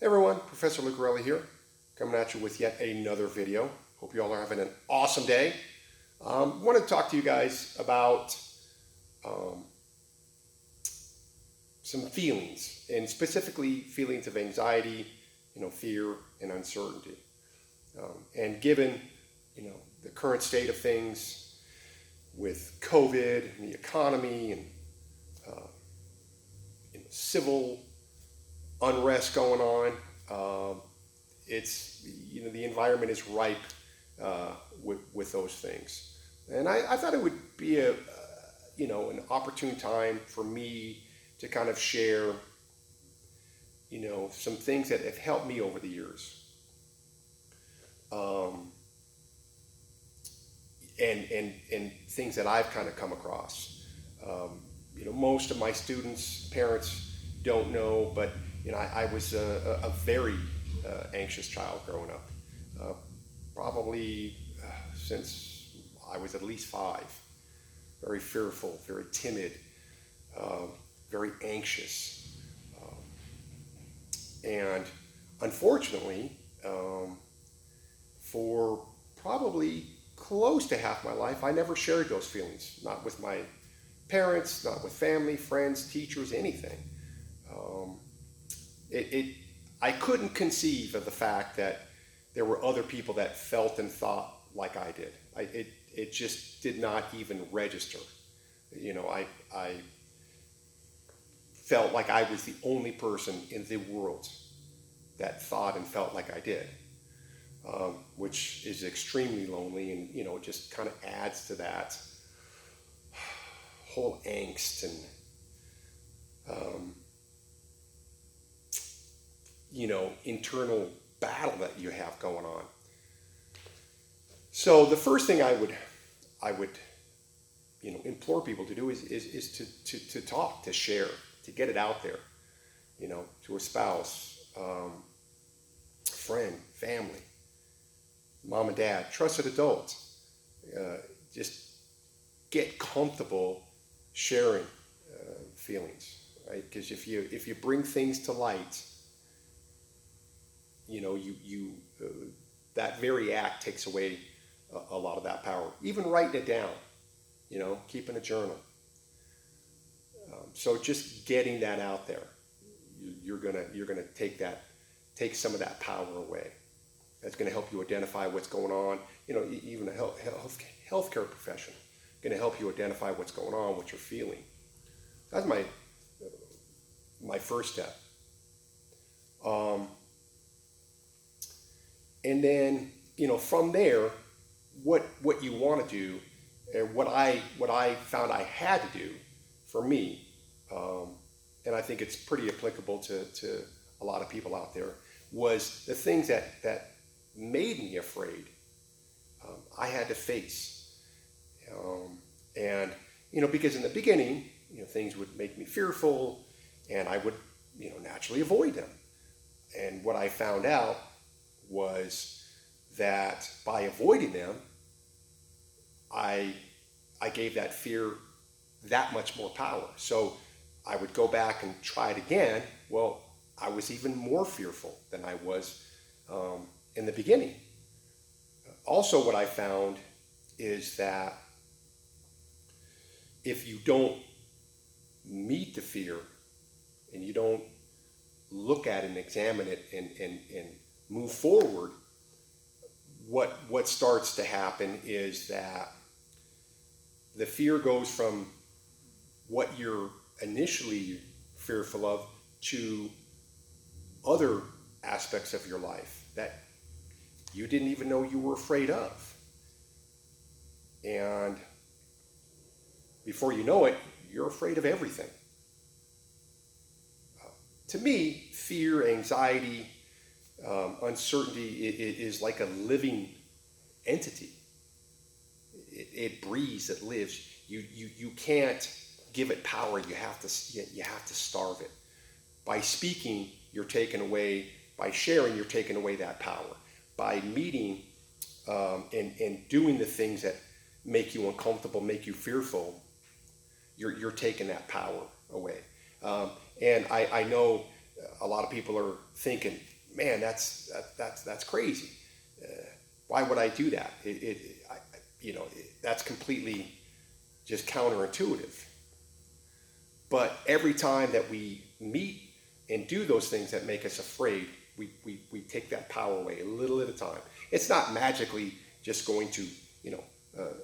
Hey everyone, Professor Lucarelli here, coming at you with yet another video. Hope you all are having an awesome day. I want to talk to you guys about some feelings, and specifically feelings of anxiety, fear and uncertainty. And given, the current state of things with COVID and the economy and civil unrest going on, it's the environment is ripe with those things, and I thought it would be an opportune time for me to kind of share some things that have helped me over the years, and things that I've kind of come across. Most of my students, parents don't know, but I was a very anxious child growing up, probably since I was at least 5. Very fearful, very timid, very anxious, and unfortunately, for probably close to half my life, I never shared those feelings, not with my parents, not with family, friends, teachers, anything. I couldn't conceive of the fact that there were other people that felt and thought like I did. It just did not even register. I felt like I was the only person in the world that thought and felt like I did, which is extremely lonely, and it just kind of adds to that whole angst and internal battle that you have going on. So the first thing I would implore people to do is to talk, to share, to get it out there, to a spouse, friend, family, mom and dad, trusted adults. Just get comfortable sharing feelings, right? Because if you bring things to light, that very act takes away a lot of that power. Even writing it down, keeping a journal. So just getting that out there, you're gonna take some of that power away. That's gonna help you identify what's going on. Even a healthcare profession gonna help you identify what's going on, what you're feeling. That's my first step. And then, from there, what you want to do, and what I found I had to do for me, and I think it's pretty applicable to a lot of people out there, was the things that made me afraid, I had to face. And, because in the beginning, things would make me fearful, and I would, naturally avoid them. And what I found out was that by avoiding them, I gave that fear that much more power. So I would go back and try it again. Well, I was even more fearful than I was in the beginning. Also, what I found is that if you don't meet the fear and you don't look at it and examine it and move forward, what starts to happen is that the fear goes from what you're initially fearful of to other aspects of your life that you didn't even know you were afraid of. And before you know it, you're afraid of everything. To me, fear, anxiety, uncertainty is like a living entity. It breathes, it lives. You can't give it power. You have to starve it. By speaking, you're taken away. By sharing, you're taking away that power. By meeting and doing the things that make you uncomfortable, make you fearful, you're taking that power away. And I know a lot of people are thinking, man, that's crazy. Why would I do that? That's completely just counterintuitive. But every time that we meet and do those things that make us afraid, we take that power away a little at a time. It's not magically just going to,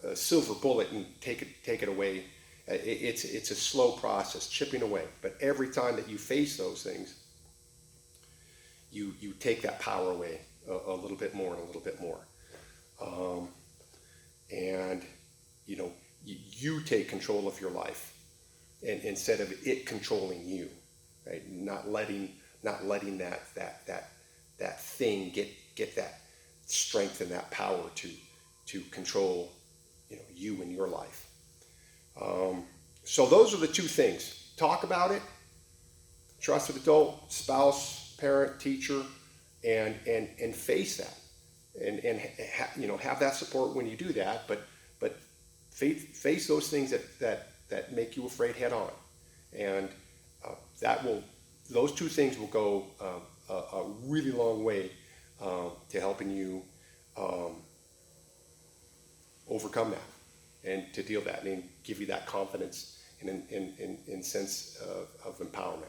a silver bullet and take it away. It's a slow process, chipping away. But every time that you face those things, you take that power away a little bit more and a little bit more. And you take control of your life, and instead of it controlling you, right? Not letting that thing get that strength and that power to control you and your life. So those are the two things. Talk about it. Trusted adult, spouse, parent, teacher, and face that, and have that support when you do that. But face those things that make you afraid head on, and those two things will go a really long way to helping you overcome that and to deal with that and give you that confidence and sense of empowerment.